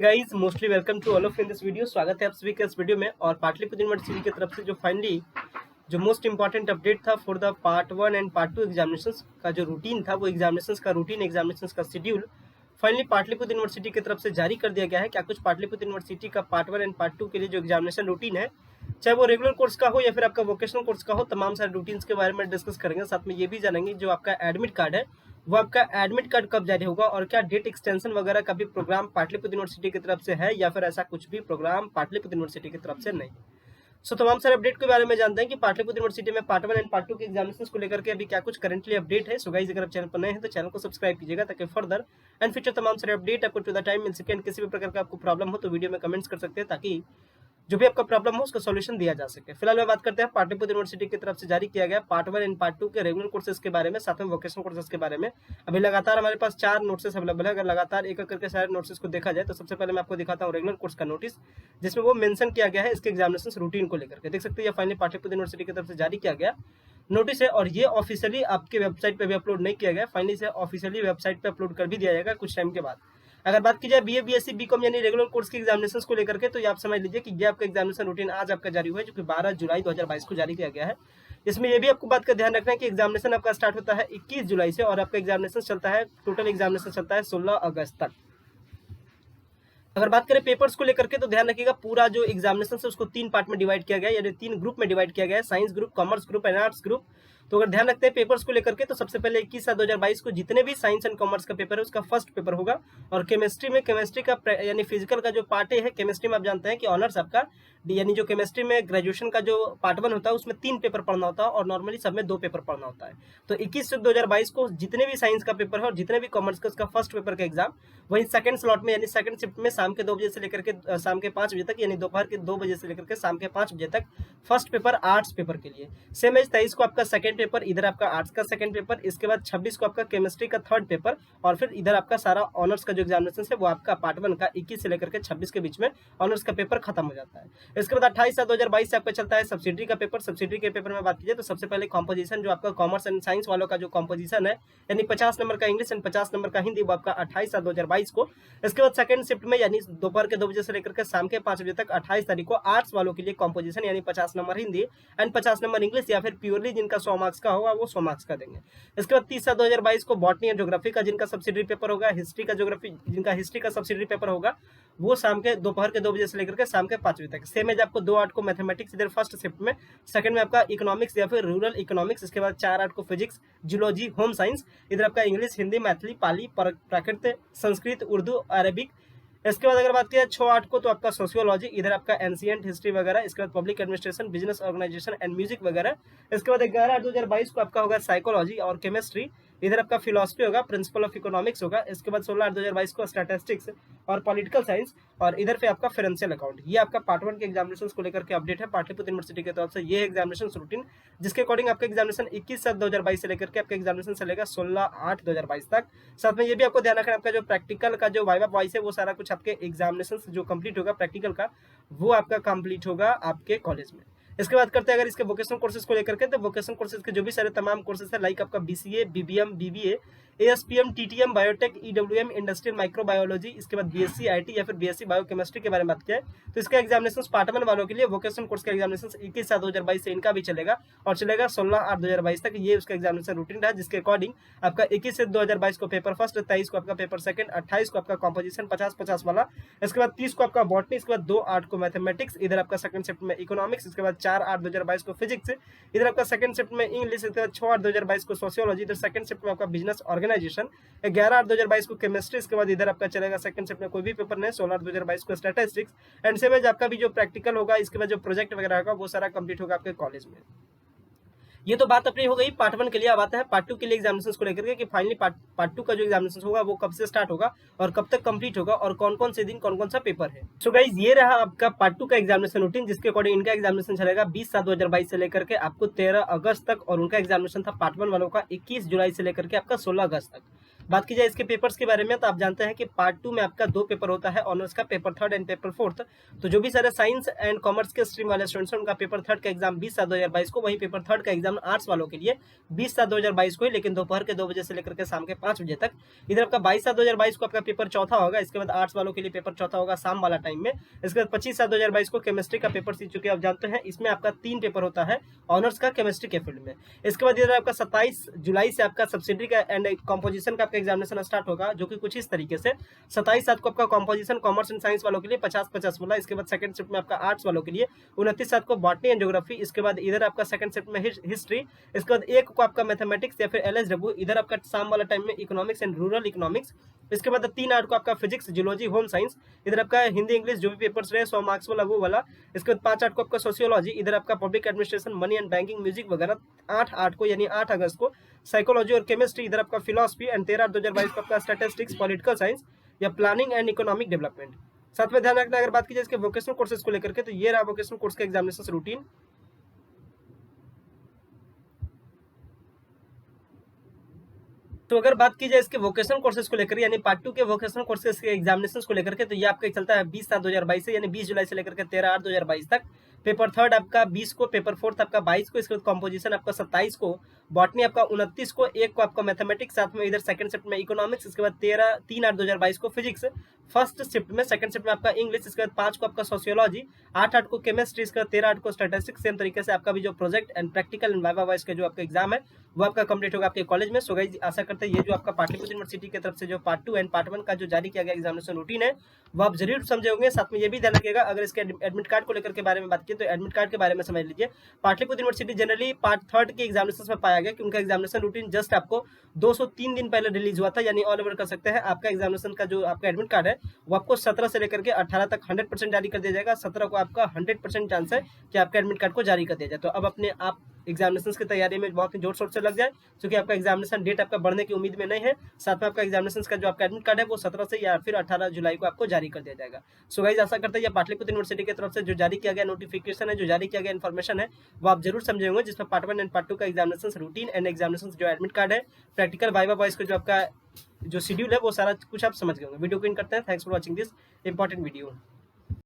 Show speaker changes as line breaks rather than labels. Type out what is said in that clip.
Guys mostly welcome to all of in this video. स्वागत है आप सभी के इस वीडियो में। और पाटलिपुत्र यूनिवर्सिटी की तरफ से जो फाइनली जो मोस्ट इंपॉर्टेंट अपडेट था for the part 1 and part 2 examinations का जो रूटीन था, वो एग्जामिनेशंस का रूटीन, एग्जामिनेशंस का शेड्यूल फाइनली पाटलिपुत्र यूनिवर्सिटी की तरफ से जारी कर दिया गया है। क्या कुछ पाटलिपुत्र यूनिवर्सिटी का पार्ट 1 एंड पार्ट 2 के लिए जो एग्जामिनेशन रूटीन है, चाहे वो रेगुलर कोर्स का हो या फिर आपका वोकेशनल कोर्स का हो, तमाम सारे रूटीन्स के बारे में डिस्कस करेंगे। साथ में ये भी जानेंगे जो आपका एडमिट कार्ड है, वो आपका एडमिट कार्ड कब जारी होगा और क्या डेट एक्सटेंशन वगैरह का भी प्रोग्राम पाटलिपुत्र यूनिवर्सिटी की तरफ से है या फिर ऐसा कुछ भी प्रोग्राम पाटलिपुत्र यूनिवर्सिटी की तरफ से नहीं। तमाम सारे अपडेट के बारे में जानते हैं कि पाटलिपुत्र यूनिवर्सिटी में पार्ट 1 एंड पार्ट 2 के एग्जामिनेशंस को लेकर के अभी क्या कुछ करंटली अपडेट है। सो गाइस, अगर आप चैनल पर नए हैं तो चैनल को सब्सक्राइब कीजिएगा ताकि फर्दर एंड फ्यूचर तमाम सारे अपडेट आपको टू द टाइम मिल सके। किसी भी प्रकार का आपको प्रॉब्लम हो तो वीडियो में कमेंट्स कर सकते हैं ताकि जो भी आपका प्रॉब्लम हो उसका सॉल्यूशन दिया जा सके। फिलहाल मैं बात करते हैं पाटलिपुत्र यूनिवर्सिटी की तरफ से जारी किया गया पार्ट 1 एंड पार्ट 2 के रेगुलर कोर्सेज के बारे में, साथ में वोकेशनल कोर्सेज के बारे में। अभी लगातार हमारे पास 4 नोट्सेस अवेलेबल है। अगर लगातार एक करके सारे नोट्सेस को देखा जाए तो सबसे पहले मैं आपको दिखाता हूँ रेगुलर कोर्स का नोटिस, जिसमें वो मेंशन किया गया है इसके एग्जामिनेशन रूटीन को लेकर के। देख सकते हैं ये फाइनली पाटलिपुत्र यूनिवर्सिटी की तरफ से जारी किया गया नोटिस है और ये ऑफिशियली आपके वेबसाइट पे भी अपलोड नहीं किया गया। फाइनली से ऑफिशियली वेबसाइट पे अपलोड कर भी दिया जाएगा कुछ टाइम के बाद। अगर बात की जाए बीए, बीएससी, बीकॉम यानी रेगुलर कोर्स के एग्जामिनेशंस को लेकर के, तो ये आप समझ लीजिए कि ये आपका एग्जामिनेशन रूटीन आज आपका जारी हुआ है, जो कि 12 जुलाई 2022 को जारी किया गया है। इसमें ये भी आपको बात का ध्यान रखना है कि एग्जामिनेशन आपका स्टार्ट होता है 21 जुलाई से और आपका एग्जामिनेशन चलता है, टोटल एग्जामिनेशन चलता है 16 अगस्त तक। अगर बात करें पेपर्स को लेकर के तो ध्यान रखिएगा पूरा जो एग्जामिनेशन है उसको 3 पार्ट में डिवाइड किया गया है, यानी 3 ग्रुप में डिवाइड किया गया है, science group, commerce group and arts group. तो अगर ध्यान रखते हैं पेपर्स को लेकर के तो सबसे पहले 21/7/2022 को जितने भी साइंस एंड कॉमर्स का पेपर है उसका फर्स्ट पेपर होगा। और केमिस्ट्री में केमिस्ट्री का यानी फिजिकल का जो पार्ट है, केमिस्ट्री में आप जानते हैं कि ऑनर्स आपका यानी जो केमिस्ट्री में ग्रेजुएशन का जो पार्ट 1 होता है उसमें 3 पेपर पढ़ना होता है और नॉर्मली सब में 2 पेपर पढ़ना होता है। तो 21/7/2022 को जितने भी साइंस का पेपर है और जितने भी कॉमर्स का उसका फर्स्ट पेपर का एग्जाम वही सेकंड स्लॉट में यानी सेकंड शिफ्ट में शाम के 2 बजे से लेकर के शाम के 5 बजे तक, यानी दोपहर के 2 बजे से लेकर के शाम के 5 बजे तक फर्स्ट पेपर आर्ट्स पेपर के लिए। सेम एज 23 को आपका सेकंड पेपर, इधर आपका आर्ट्स का सेकंड पेपर, इसके बाद 26 को आपका केमिस्ट्री का थर्ड पेपर और फिर इधर आपका सारा ऑनर्स का जो एग्जामिनेशन है वो आपका पार्ट 1 का 21 से लेकर के 26 के बीच में ऑनर्स का पेपर खत्म हो जाता है। इसके बाद 28/7/2022 से आपका चलता है सब्सिडरी का पेपर। सब्सिडरी के पेपर में बात कीजिए तो सबसे पहले कॉम्पोजिशन जो आपका कॉमर्स एंड साइंस वालों का जो कॉम्पोजिशन है, यानी 50 नंबर का इंग्लिश एंड 50 नंबर का हिंदी, वो आपका 28/7/2022 को। इसके बाद सेकंड शिफ्ट में यानी दोपहर के 2 बजे से लेकर के शाम के 5 बजे तक 28 तारीख को आर्ट्स वालों के लिए कॉम्पोजिशन यानी 50 number Hindi and 50 number English, या फिर प्योरली जिनका 100 मार्क्स का होगा वो 100 मार्क्स का देंगे। इसके बाद 30/7/2022 को बॉटनी एंड ज्योग्राफी का जिनका सब्सिडरी पेपर होगा, हिस्ट्री का ज्योग्राफी जिनका हिस्ट्री का सब्सिडरी पेपर होगा, वो शाम के दोपहर के 2 बजे से लेकर के शाम के 5 बजे तक। सेम एज आपको 2/8 को मैथमेटिक्स इधर फर्स्ट शिफ्ट में, सेकंड में आपका इकोनॉमिक्स या फिर रूरल इकोनॉमिक्स, इसके बाद 4/8 को फिजिक्स, जियोलॉजी, होम साइंस, इधर आपका इंग्लिश, हिंदी, मैथिली, पाली, प्राकृत, संस्कृत, उर्दू, अरबिक। इसके बाद अगर बात की जाए 6/8 को तो आपका सोशियोलॉजी, इधर आपका एंशिएंट हिस्ट्री वगैरह, इसके बाद public administration, business organisation and music वगैरह। इसके बाद 11/8/2022 को आपका होगा साइकोलॉजी और केमिस्ट्री, इधर आपका फिलोसफी होगा, प्रिंसिपल ऑफ इकोनॉमिक्स होगा। इसके बाद 16/8/2022 को स्टैटिस्टिक्स और पॉलिटिकल साइंस और इधर पे आपका फाइनेंशियल अकाउंट। ये आपका पार्ट 1 के एग्जामिनेशन को लेकर के अपडेट है पाटलिपुत्र यूनिवर्सिटी की तरफ से। ये एग्जामिनेशन रूटीन जिसके अकॉर्डिंग आपका एग्जामिनेशन 21/7/2022 से लेकर के आपका एग्जामिनेशन चलेगा 16/8/2022 तक। साथ में ये भी आपको ध्यान रखना आपका जो प्रैक्टिकल का जो वाइवा वॉइस है वो सारा कुछ आपके एग्जामिनेशन जो कंप्लीट होगा प्रैक्टिकल का, वो आपका कंप्लीट होगा आपके कॉलेज में। इसके बाद करते हैं अगर इसके वोकेशनल कोर्सेज को लेकर के, तो वोकेशनल कोर्सेज के जो भी सारे तमाम कोर्सेज है लाइक आपका BCA, BBM, BBA, ASPM, TTM, biotech, EWM, industrial microbiology, इसके बाद बीएससी आईटी या फिर बीएससी बायोकेमिस्ट्री के बारे में बात किया है तो इसका एग्जामिनेशन पार्ट 1 वालों के लिए वोकेशनल कोर्स का एग्जामिनेशन 21/7/2022 से इनका भी चलेगा और चलेगा 16/8/2022 तक। ये उसका एग्जामिनेशन रूटीन रहा जिसके अकॉर्डिंग आपका 21/7/2022 को पेपर फर्स्ट, 23 को आपका पेपर सेकंड, 28 को आपका कॉम्पोजिशन 50-50 वाला, इसके बाद 30 को आपका बॉटनी, इसके बाद 2/8 को मैथमेटिक्स, इधर आपका सेकंड शिफ्ट में इकोनॉमिक्स, इसके बाद 4/8/2022 को फिजिक्स, इधर आपका सेकंड शिफ्ट में इंग्लिश, इसके बाद 6/8/2022 को सोशियोलॉजी, इधर सेकंड शिफ्ट में आपका बिजनेस ऑर्गेनाइजेशन, 11/8/2022 को केमिस्ट्री, इसके बाद इधर आपका चलेगा सेकंड शिफ्ट में कोई भी पेपर नहीं, 16/8/2022 को स्टैटिस्टिक्स एंड सेम एज आपका भी जो प्रैक्टिकल होगा, इसके बाद जो प्रोजेक्ट वगैरह होगा वो सारा कंप्लीट होगा आपके कॉलेज में। ये तो बात अपनी हो गई पार्ट 1 के लिए। अब आता है पार्ट 2 के लिए एग्जामिनेशन को लेकर के कि फाइनली पार्ट 2 का जो एग्जामिनेशन होगा वो कब से स्टार्ट होगा और कब तक कंप्लीट होगा और कौन कौन से दिन कौन कौन सा पेपर है। सो गाइज, ये रहा आपका पार्ट 2 का एग्जामिनेशन रूटीन जिसके अकॉर्डिंग इनका एग्जामिनेशन चलेगा 20/7/2022 से लेकर के आपको 13 अगस्त तक और उनका एग्जामिनेशन था पार्ट 1 वालों का 21 जुलाई से लेकर के आपका 16 अगस्त तक। बात की जाए इसके पेपर्स के बारे में तो आप जानते हैं कि पार्ट 2 में आपका 2 पेपर होता है, ऑनर्स का पेपर 3 एंड पेपर 4। तो जो भी सारे साइंस एंड कॉमर्स के स्ट्रीम वाले स्टूडेंट्स हैं उनका पेपर 3 का एग्जाम 20/7/2022 को, वहीं पेपर 3 का एग्जाम आर्ट्स वालों के लिए 20/7/2022 को ही, लेकिन दोपहर के 2 बजे से लेकर के शाम के 5 बजे तक। इधर आपका 22/7/2022 को आपका पेपर चौथा होगा, इसके बाद आर्ट्स वालों के लिए पेपर चौथा होगा शाम वाला टाइम में। इसके बाद 25/7/2022 को केमिस्ट्री का पेपर सी चुके आप जानते हैं, इसमें आपका 3 पेपर होता है ऑनर्स का केमिस्ट्री के फील्ड में। इसके बाद इधर आपका 27 जुलाई से आपका सब्सिडी का एंड कॉम्पोजिशन का आपका एग्जामिनेशन स्टार्ट होगा, जो कि कुछ इस तरीके से 27/7 को आपका कॉम्पोजिशन कॉमर्स एंड साइंस वालों के लिए 50-50 बोला। इसके बाद सेकंड शिफ्ट में आपका आर्ट्स वालों के लिए 29/7 को बॉटनी एंड ज्योग्राफी। इसके बाद इधर आपका सेकंड शिफ्ट में हिस्ट्री। इसके बाद 1 को आपका मैथमेटिक्स या फिर एलएसडब्ल्यू। इधर आपका शाम वाला टाइम में इकोनॉमिक्स एंड रूरल इकोनॉमिक्स। इसके बाद 3/8 को आपका फिजिक्स, जियोलॉजी, होम साइंस। इधर आपका हिंदी इंग्लिश जो भी पेपर्स रहे 100 मार्क्स वाला वो वाला। इसके बाद 5/8 को आपका सोशियोलॉजी। इधर आपका public administration, money and banking, music वगैरह। 8/8 को यानी 8 अगस्त को साइकोलॉजी और केमिस्ट्री। इधर आपका फिलोसफी एंड 13/8/2022 को आपका स्टैटिस्टिक्स, पॉलिटिकल साइंस या प्लानिंग एंड इकोनॉमिक डेवलपमेंट। साथ में ध्यान रखना अगर बात की जाए इसके वोकेशनल कोर्सेज को लेकर के, तो ये रहा वोकेशनल कोर्स का एग्जामिनेशन रूटीन। तो अगर बात की जाए इसके वोकेशनल कोर्सेज को लेकर यानी पार्ट 2 के वोकेशनल कोर्सेज के एग्जामिनेशंस को लेकर के, तो ये आपका चलता है 20/7/2022 से, यानी 20 जुलाई से लेकर के 13/8/2022 तक। पेपर 3 आपका 20 को, पेपर 4 आपका 22 को, इसके बाद कॉम्पोजिशन आपका 27 को, बॉटनी आपका 29 को, 1 को आपका मैथमेटिक्स, साथ में इधर सेकंड शिफ्ट में इकोनॉमिक्स। इसके बाद 3/8/2022 को फिजिक्स फर्स्ट शिफ्ट में, सेकंड शिफ्ट में आपका इंग्लिश। इसके बाद 5 को आपका सोशियोलॉजी, 8/8 को केमिस्ट्री। इसके बाद 13/8 को स्टैटिस्टिक्स। सेम तरीके से आपका भी जो project and practical and viva wise का जो आपका एग्जाम है वो आपका कंप्लीट होगा आपके कॉलेज में। सो गाइस आशा करते हैं ये जो आपका पाटलिपुत्र यूनिवर्सिटी की तरफ से जो पार्ट 2 एंड पार्ट 1 का जो जारी किया गया एग्जामिनेशन रूटीन है वो आप जरूर समझे होंगे। साथ में ये भी ध्यान रखिएगा अगर इसके एडमिट कार्ड को लेकर के बारे में बात की तो एडमिट कार्ड के बारे में समझ लीजिए। पाटलिपुत्र यूनिवर्सिटी जनरली पार्ट 3 के एग्जामिनेशन में पाया गया कि उनका एग्जामिनेशन रूटीन जस्ट आपको 203 दिन पहले रिलीज हुआ था, यानी ऑल ओवर कर सकते हैं आपका एग्जामिनेशन का जो आपका एडमिट कार्ड है वो आपको 17 से लेकर के 18 तक 100% जारी कर दिया जाएगा। 17 को आपका 100% चांस है कि आपका एडमिट कार्ड को जारी कर दिया जाए। तो अब अपने आप एग्जामिनेशन की तैयारी में बहुत ही जोर शोर से लग जाए, क्योंकि आपका एग्जामिनेशन डेट आपका बढ़ने की उम्मीद में नहीं है। साथ में आपका एग्जामिनेशन का जो आपका एडमिट कार्ड है वो 17 से या फिर 18 जुलाई को आपको जारी कर दिया जाएगा। सो गाइस आशा करते हैं ये पाटलिपुत्र यूनिवर्सिटी की तरफ से जो जारी किया गया नोटिफिकेशन है, जो जारी किया गया इन्फॉर्मेशन है वो आप जरूर समझे होंगे, जिसमें पार्ट 1 एंड पार्ट 2 का एग्जामिनेशन रूटीन एंड एग्जामिनेशन जो एडमिट कार्ड है, प्रैक्टिकल वाइवा वॉइस का जो आपका जो शेड्यूल है वो सारा कुछ आप समझ गए होंगे। वीडियो को इन करते हैं। Thanks for watching this important video.